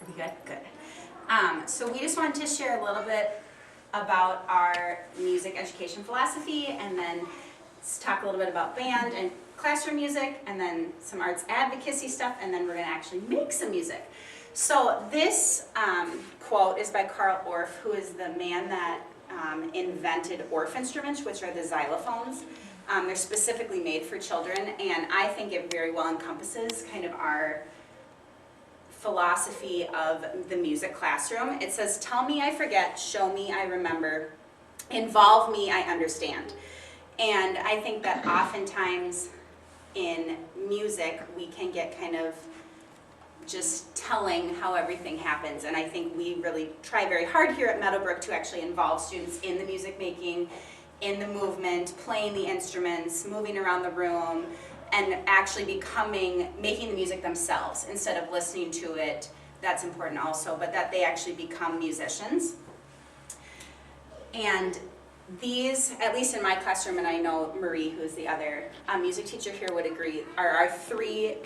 Pretty good? Good. So we just wanted to share a little bit about our music education philosophy, and then talk a little bit about band and classroom music, and then some arts advocacy stuff, and then we're going to actually make some music. So this quote is by Carl Orff, who is the man that invented Orff instruments, which are the xylophones. They're specifically made for children, and I think it very well encompasses kind of our philosophy of the music classroom. It says, "Tell me I forget, show me I remember, involve me I understand." And I think that oftentimes in music we can get kind of just telling how everything happens, and I think we really try very hard here at Meadowbrook to actually involve students in the music making, in the movement, playing the instruments, moving around the room, and actually making the music themselves instead of listening to it. That's important also, but that they actually become musicians. And these, at least in my classroom, and I know Marie, who's the other music teacher here, would agree, are our three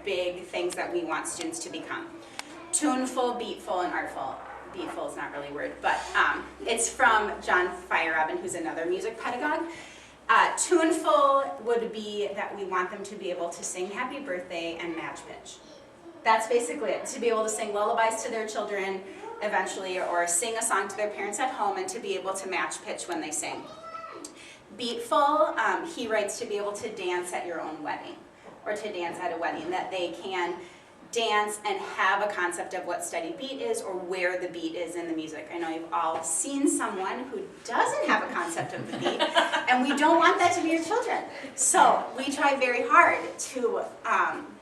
big things that we want students to become: tuneful, beatful, and artful. Beatful is not really a word, but it's from John Feierabend, who's another music pedagogue. Tuneful would be that we want them to be able to sing happy birthday and match pitch. That's basically it, to be able to sing lullabies to their children eventually, or sing a song to their parents at home, and to be able to match pitch when they sing. Beatful, he writes to be able to dance at your own wedding, or to dance at a wedding, that they can dance and have a concept of what steady beat is, or where the beat is in the music. I know you've all seen someone who doesn't have a concept of the beat, and we don't want that to be your children. So we try very hard to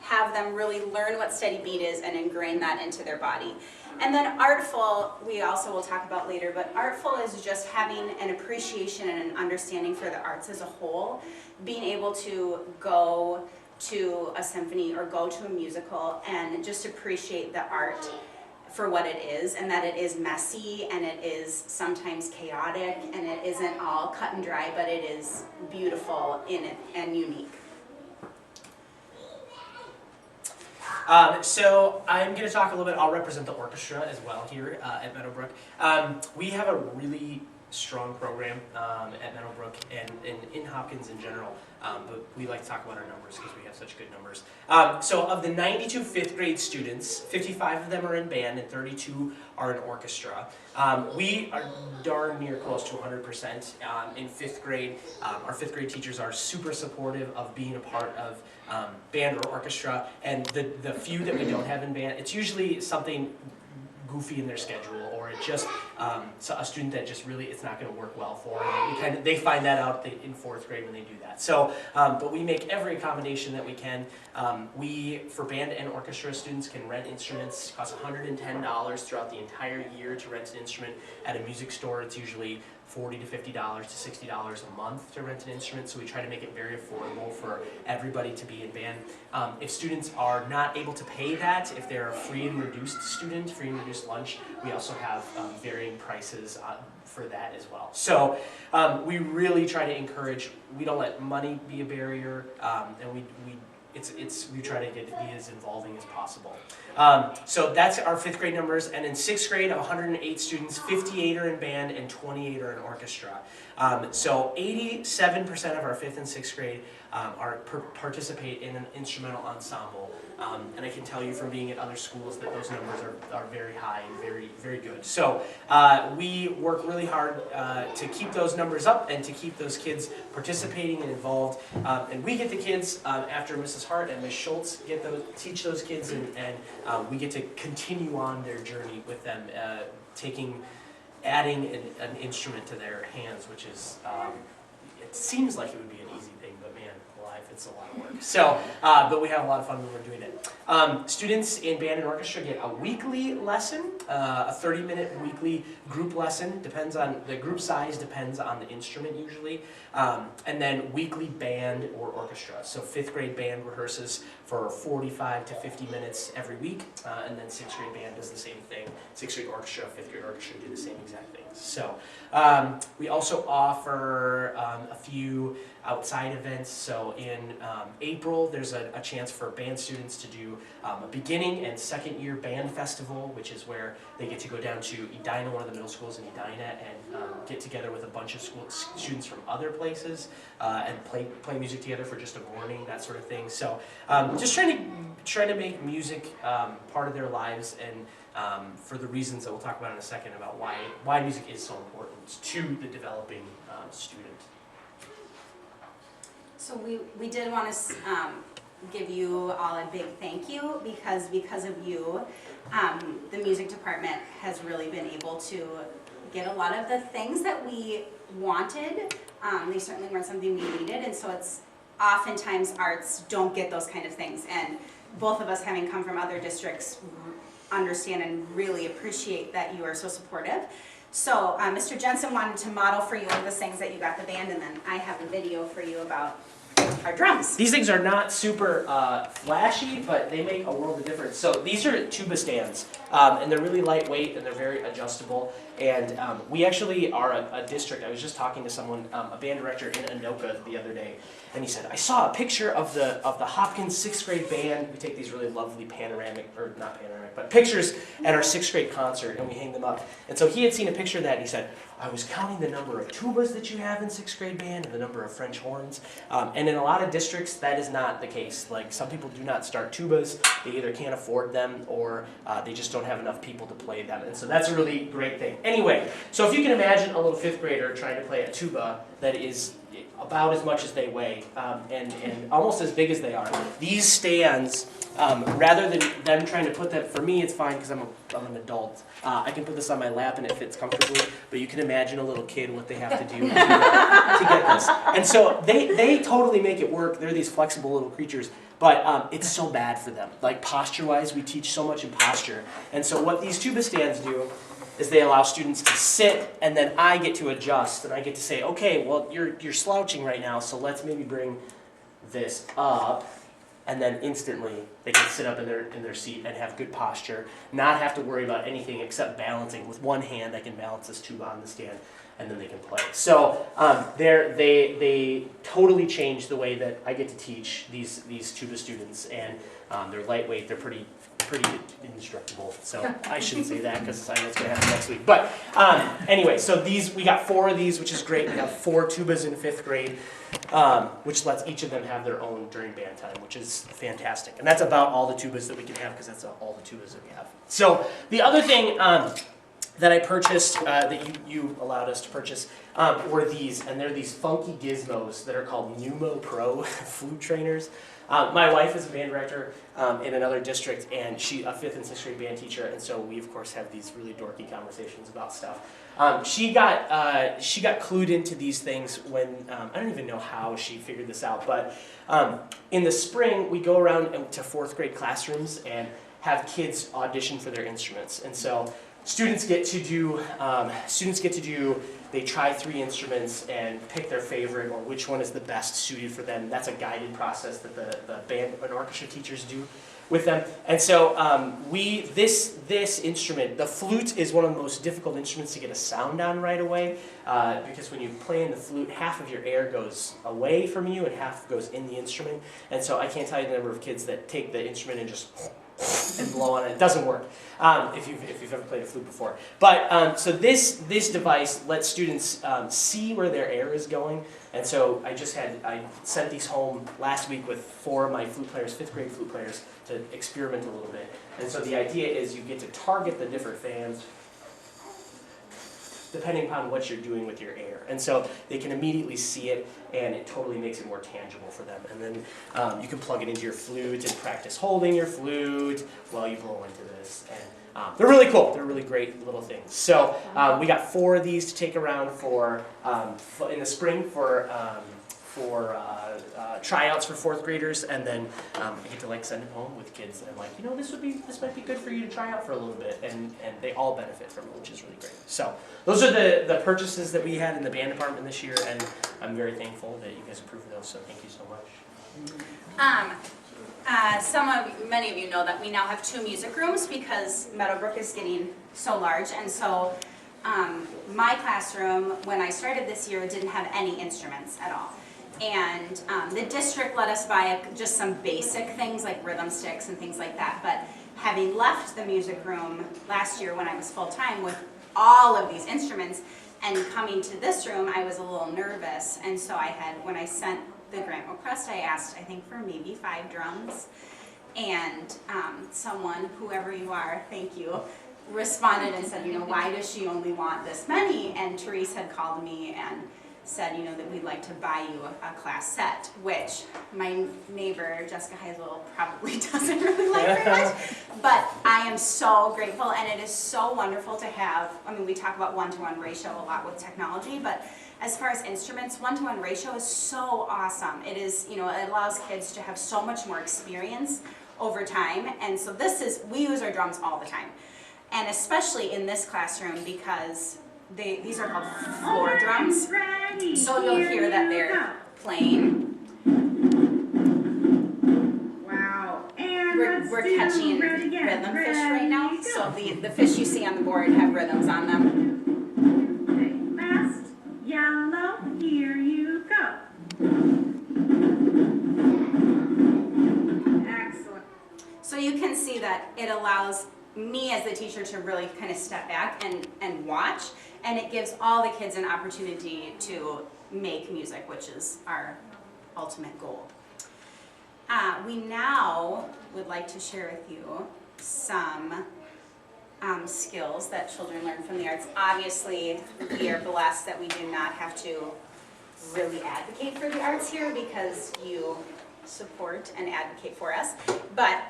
have them really learn what steady beat is and ingrain that into their body. And then artful, we also will talk about later, but artful is just having an appreciation and an understanding for the arts as a whole, being able to go to a symphony or go to a musical and just appreciate the art for what it is, and that it is messy and it is sometimes chaotic and it isn't all cut and dry, but it is beautiful in it and unique. So I'm going to talk a little bit, I'll represent the orchestra as well here at Meadowbrook. We have a really strong program at Meadowbrook and in Hopkins in general, but we like to talk about our numbers because we have such good numbers. So of the 92 fifth grade students, 55 of them are in band and 32 are in orchestra. We are darn near close to 100% in fifth grade. Our fifth grade teachers are super supportive of being a part of band or orchestra, and the few that we don't have in band, it's usually something goofy in their schedule, or it's just so a student that just really it's not going to work well for them. They find that out in fourth grade when they do that. So, but we make every accommodation that we can. We, for band and orchestra students, can rent instruments. It costs $110 throughout the entire year to rent an instrument. At a music store, it's usually $40 to $50 to $60 a month to rent an instrument, so we try to make it very affordable for everybody to be in band. If students are not able to pay that, if they're a free and reduced student, free and reduced lunch, we also have varying prices for that as well. So we really try to encourage, we don't let money be a barrier, and we try to get to be as involving as possible. So that's our fifth grade numbers, and in sixth grade of 108 students, 58 are in band and 28 are in orchestra. So 87% of our fifth and sixth grade participate in an instrumental ensemble. And I can tell you from being at other schools that those numbers are very high and very, very good. So we work really hard to keep those numbers up and to keep those kids participating and involved. And we get the kids after Mrs. Hart and Ms. Schultz teach those kids, and we get to continue on their journey with them, adding an instrument to their hands, which is, it seems like it would be an easy thing, but man, alive, it's a lot of work. So, but we have a lot of fun when we're doing it. Students in band and orchestra get a weekly lesson, a 30-minute weekly group lesson. Depends on the group size, depends on the instrument usually, and then weekly band or orchestra. So fifth grade band rehearses for 45 to 50 minutes every week, and then sixth grade band does the same thing. Sixth grade orchestra, fifth grade orchestra do the same exact things. So we also offer a few outside events. So in April, there's a chance for band students to do a beginning and second year band festival, which is where they get to go down to Edina, one of the middle schools in Edina, and get together with a bunch of students from other places and play music together for just a morning, that sort of thing. So just trying to make music part of their lives, and for the reasons that we'll talk about in a second about why music is so important to the developing student. So we did want to give you all a big thank you, because of you, the music department has really been able to get a lot of the things that we wanted. They certainly weren't something we needed, and so it's oftentimes arts don't get those kind of things, and both of us, having come from other districts, understand and really appreciate that you are so supportive. So Mr. Jensen wanted to model for you one of the things that you got the band, and then I have a video for you about our drums. These things are not super flashy, but they make a world of difference. So these are tuba stands, and they're really lightweight and they're very adjustable. And we actually are a district. I was just talking to someone, a band director in Anoka the other day, and he said, I saw a picture of the Hopkins 6th grade band. We take these really lovely panoramic, or not panoramic, but pictures at our 6th grade concert, and we hang them up. And so he had seen a picture of that, and he said, I was counting the number of tubas that you have in 6th grade band and the number of French horns. And in a lot of districts, that is not the case. Like, some people do not start tubas. They either can't afford them, or they just don't have enough people to play them. And so that's a really great thing. Anyway, so if you can imagine a little 5th grader trying to play a tuba that is about as much as they weigh, and almost as big as they are. These stands, rather than them trying to put them, for me it's fine because I'm an adult. I can put this on my lap and it fits comfortably, but you can imagine a little kid what they have to do to get this. And so they totally make it work. They're these flexible little creatures, but it's so bad for them. Like, posture-wise, we teach so much in posture. And so what these tuba stands do is they allow students to sit, and then I get to adjust, and I get to say, okay, well, you're slouching right now, so let's maybe bring this up, and then instantly they can sit up in their seat and have good posture, not have to worry about anything except balancing. With one hand, I can balance this tuba on the stand, and then they can play. So they totally change the way that I get to teach these tuba students, and they're lightweight, they're pretty indestructible. So I shouldn't say that because I know it's going to happen next week. But anyway, so we got 4 of these, which is great. We have 4 tubas in 5th grade, which lets each of them have their own during band time, which is fantastic. And that's about all the tubas that we can have, because that's all the tubas that we have. So the other thing that I purchased, that you allowed us to purchase, were these, and they're these funky gizmos that are called Numo Pro flute trainers. My wife is a band director in another district, and she's a 5th and 6th grade band teacher, and so we of course have these really dorky conversations about stuff. She got clued into these things when, I don't even know how she figured this out, but in the spring we go around to 4th grade classrooms and have kids audition for their instruments. And so students get to do, they try 3 instruments and pick their favorite, or which one is the best suited for them. That's a guided process that the band and orchestra teachers do with them. And so this instrument, the flute, is one of the most difficult instruments to get a sound on right away, because when you play in the flute, half of your air goes away from you and half goes in the instrument. And so I can't tell you the number of kids that take the instrument and just and blow on it. It doesn't work if you've ever played a flute before. But so this device lets students see where their air is going. And so I sent these home last week with 4 of my flute players, 5th grade flute players, to experiment a little bit. And so the idea is you get to target the different fans depending upon what you're doing with your air. And so they can immediately see it, and it totally makes it more tangible for them. And then you can plug it into your flute and practice holding your flute while you blow into this. And they're really cool. They're really great little things. So we got 4 of these to take around in the spring for tryouts for 4th graders, and then I get to send them home with kids, and I'm like, this might be good for you to try out for a little bit, and they all benefit from it, which is really great. So those are the purchases that we had in the band department this year, and I'm very thankful that you guys approved of those. So thank you so much. Many of you know that we now have 2 music rooms because Meadowbrook is getting so large, and so my classroom, when I started this year, didn't have any instruments at all. And the district let us buy just some basic things like rhythm sticks and things like that. But having left the music room last year when I was full-time with all of these instruments and coming to this room, I was a little nervous. And so when I sent the grant request, I asked, I think, for maybe 5 drums. And someone, whoever you are, thank you, responded and said, why does she only want this many? And Therese had called me and said, that we'd like to buy you a class set, which my neighbor, Jessica Heisel, probably doesn't really like very much. But I am so grateful, and it is so wonderful to have, we talk about one-to-one ratio a lot with technology, but as far as instruments, one-to-one ratio is so awesome. It is, it allows kids to have so much more experience over time, and so we use our drums all the time. And especially in this classroom because these are called floor drums. So you'll hear that they're playing. Wow. We're catching rhythm fish right now. So the fish you see on the board have rhythms on them. Last yellow, here you go. Excellent. So you can see that it allows me as the teacher to really kind of step back and watch, and it gives all the kids an opportunity to make music, which is our ultimate goal. We now would like to share with you some skills that children learn from the arts. Obviously, we are blessed that we do not have to really advocate for the arts here because you support and advocate for us, but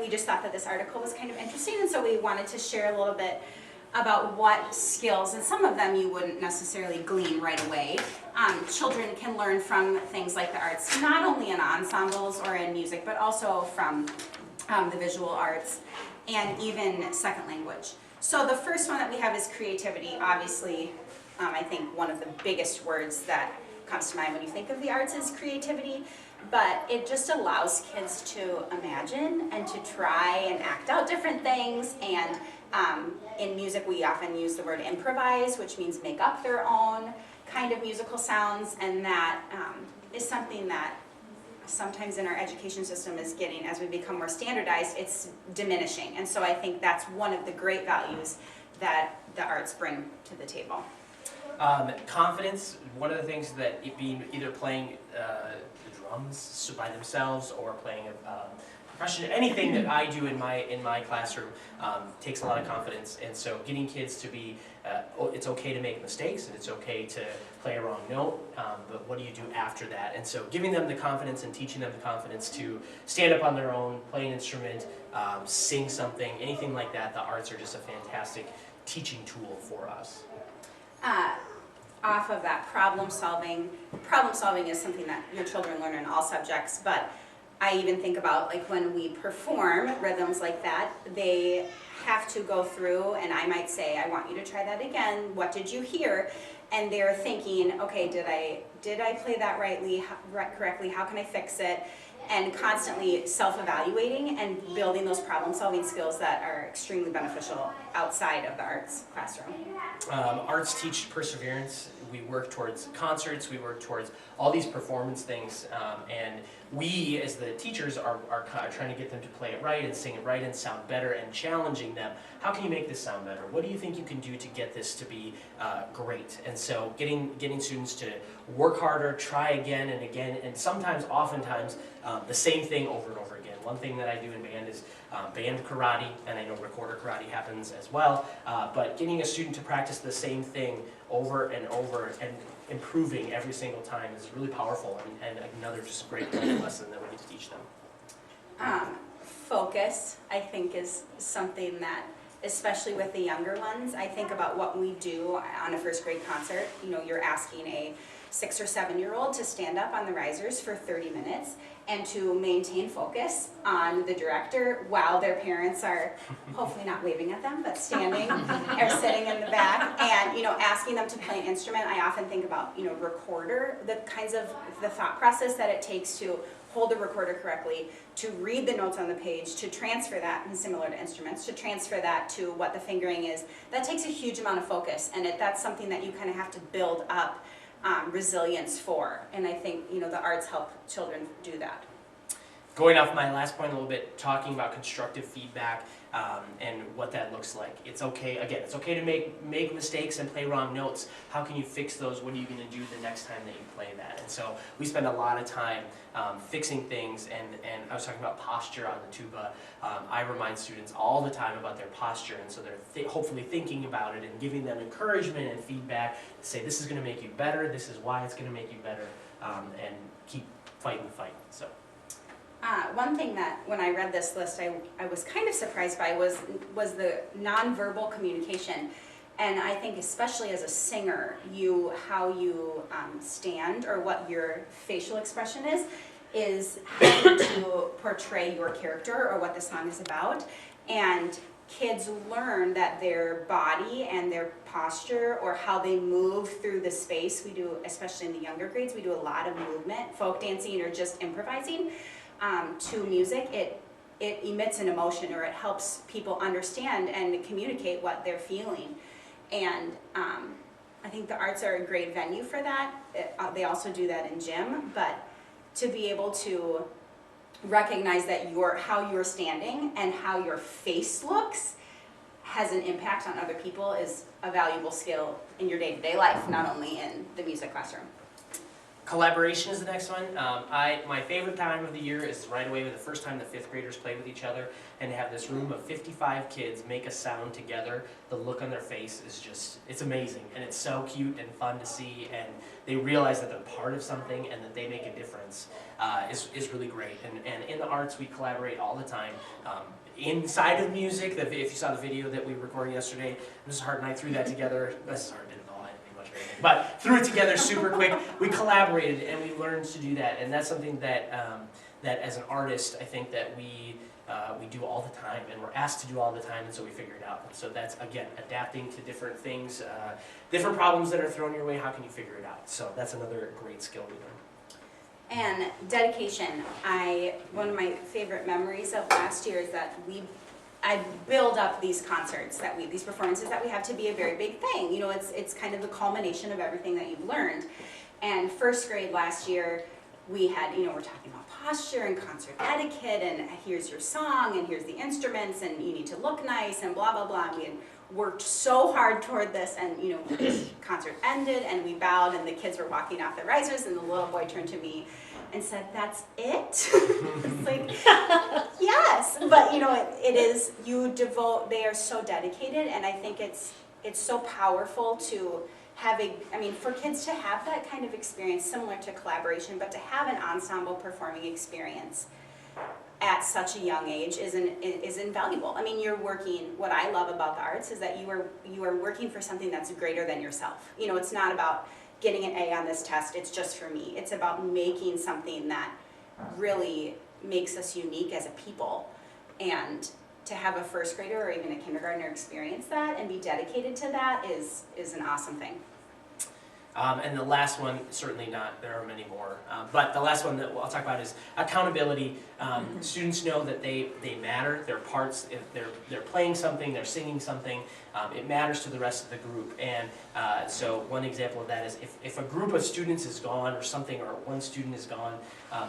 we just thought that this article was kind of interesting, and so we wanted to share a little bit about what skills, and some of them you wouldn't necessarily glean right away, children can learn from things like the arts, not only in ensembles or in music, but also from the visual arts and even second language. So the first one that we have is creativity. Obviously, I think one of the biggest words that comes to mind when you think of the arts is creativity, but it just allows kids to imagine and to try and act out different things. And in music, we often use the word improvise, which means make up their own kind of musical sounds, and that is something that sometimes in our education system is getting, as we become more standardized, it's diminishing. And so I think that's one of the great values that the arts bring to the table. Confidence, one of the things that either playing the drums by themselves or playing percussion, anything that I do in my classroom takes a lot of confidence, and so getting kids to be, it's okay to make mistakes and it's okay to play a wrong note, but what do you do after that? And so giving them the confidence and teaching them the confidence to stand up on their own, play an instrument, sing something, anything like that, the arts are just a fantastic teaching tool for us. Off of that, problem solving is something that your children learn in all subjects, but I even think about like when we perform rhythms like that, they have to go through, and I might say, I want you to try that again, what did you hear? And they're thinking, okay, did I play that correctly, how can I fix it? And constantly self-evaluating and building those problem-solving skills that are extremely beneficial outside of the arts classroom. Arts teach perseverance. We work towards concerts, we work towards all these performance things, and we as the teachers are trying to get them to play it right and sing it right and sound better, and challenging them. How can you make this sound better? What do you think you can do to get this to be great? And so getting students to work harder, try again and again, and oftentimes the same thing over and over again. One thing that I do in band is band karate, and I know recorder karate happens as well, but getting a student to practice the same thing over and over and improving every single time is really powerful, and another just great lesson that we get to teach them. Focus, I think, is something that, especially with the younger ones, I think about what we do on a first grade concert. You're asking a 6 or 7-year-old to stand up on the risers for 30 minutes and to maintain focus on the director while their parents are hopefully not waving at them, but standing or sitting in the back, and asking them to play an instrument. I often think about recorder, the thought process that it takes to hold the recorder correctly, to read the notes on the page, to transfer that, and similar to instruments, to transfer that to what the fingering is. That takes a huge amount of focus, and that's something that you kind of have to build up resilience for. And I think, the arts help children do that. Going off my last point a little bit, talking about constructive feedback and what that looks like. It's okay, again, it's okay to make mistakes and play wrong notes. How can you fix those? What are you going to do the next time that you play that? And so we spend a lot of time fixing things, and I was talking about posture on the tuba. I remind students all the time about their posture, and so they're hopefully thinking about it and giving them encouragement and feedback to say, this is going to make you better, this is why it's going to make you better, and keep fighting the fight. So. One thing that when I read this list I was kind of surprised by was the nonverbal communication. And I think especially as a singer, how you stand or what your facial expression is how to portray your character or what the song is about. And kids learn that their body and their posture or how they move through the space, we do, especially in the younger grades, we do a lot of movement, folk dancing or just improvising. To music, it emits an emotion, or it helps people understand and communicate what they're feeling. And I think the arts are a great venue for that. They also do that in gym, but to be able to recognize that how you're standing and how your face looks has an impact on other people is a valuable skill in your day-to-day life, not only in the music classroom. Collaboration is the next one. My favorite time of the year is right away with the first time the fifth graders play with each other, and to have this room of 55 kids make a sound together. The look on their face is just, it's amazing, and it's so cute and fun to see, and they realize that they're part of something and that they make a difference is really great. And in the arts, we collaborate all the time. Inside of music, if you saw the video that we recorded yesterday, Mrs. Hart and I threw that together. Mrs. Hart didn't know I didn't do much of anything, but threw it together super quick. We collaborated and we learned to do that, and that's something that that as an artist, I think that we do all the time, and we're asked to do all the time, and so we figure it out. And so that's, again, adapting to different things, different problems that are thrown your way. How can you figure it out? So that's another great skill we learned. And dedication. One of my favorite memories of last year is that I build up these concerts these performances that we have to be a very big thing. It's kind of the culmination of everything that you've learned. And first grade last year, we had, we're talking about posture and concert etiquette, and here's your song, and here's the instruments, and you need to look nice, and blah, blah, blah. And we had worked so hard toward this, and this concert ended, and we bowed, and the kids were walking off the risers, and the little boy turned to me and said, "That's it?" It's like, yes, but it is, they are so dedicated, and I think it's so powerful to have for kids to have that kind of experience, similar to collaboration, but to have an ensemble performing experience at such a young age is invaluable. You're working, what I love about the arts is that you are working for something that's greater than yourself. It's not about getting an A on this test, it's just for me. It's about making something that really makes us unique as a people. And to have a first grader or even a kindergartner experience that and be dedicated to that is an awesome thing. And the last one, certainly not, there are many more, but the last one that I'll talk about is accountability. Students know that they matter, they're parts, if they're playing something, they're singing something, it matters to the rest of the group. And so one example of that is if a group of students is gone or something, or one student is gone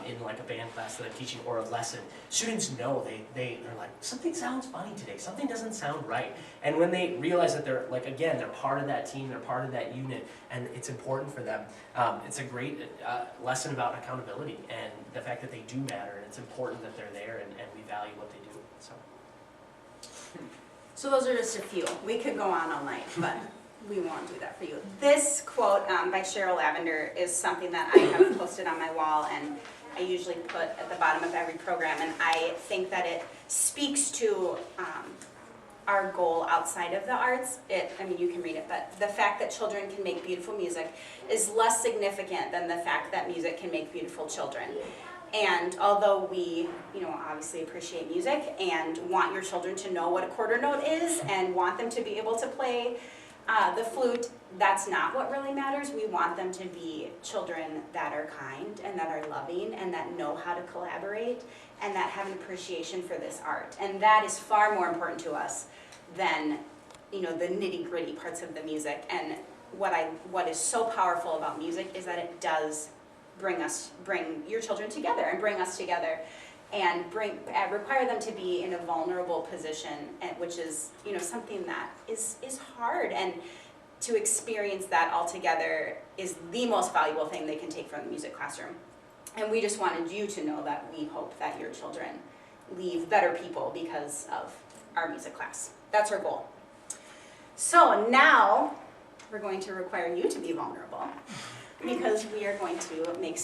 in like a band class that I'm teaching or a lesson, students know, they're like, something sounds funny today, something doesn't sound right. And when they realize that they're, like, again, they're part of that team, they're part of that unit, and it's important for them, it's a great lesson about accountability and the fact that they do matter, and it's important that they're there, and we value what they do. So those are just a few. We could go on all night, but we won't do that for you. This quote by Cheryl Lavender is something that I have posted on my wall, and I usually put at the bottom of every program, and I think that it speaks to our goal outside of the arts. You can read it, but the fact that children can make beautiful music is less significant than the fact that music can make beautiful children. And although we, obviously appreciate music and want your children to know what a quarter note is and want them to be able to play the flute, that's not what really matters. We want them to be children that are kind and that are loving and that know how to collaborate and that have an appreciation for this art. And that is far more important to us than, the nitty-gritty parts of the music. And what is so powerful about music is that it does bring your children together and bring us together, and require them to be in a vulnerable position, which is something that is hard, and to experience that all together is the most valuable thing they can take from the music classroom. And we just wanted you to know that we hope that your children leave better people because of our music class. That's our goal. So now we're going to require you to be vulnerable, because we are going to make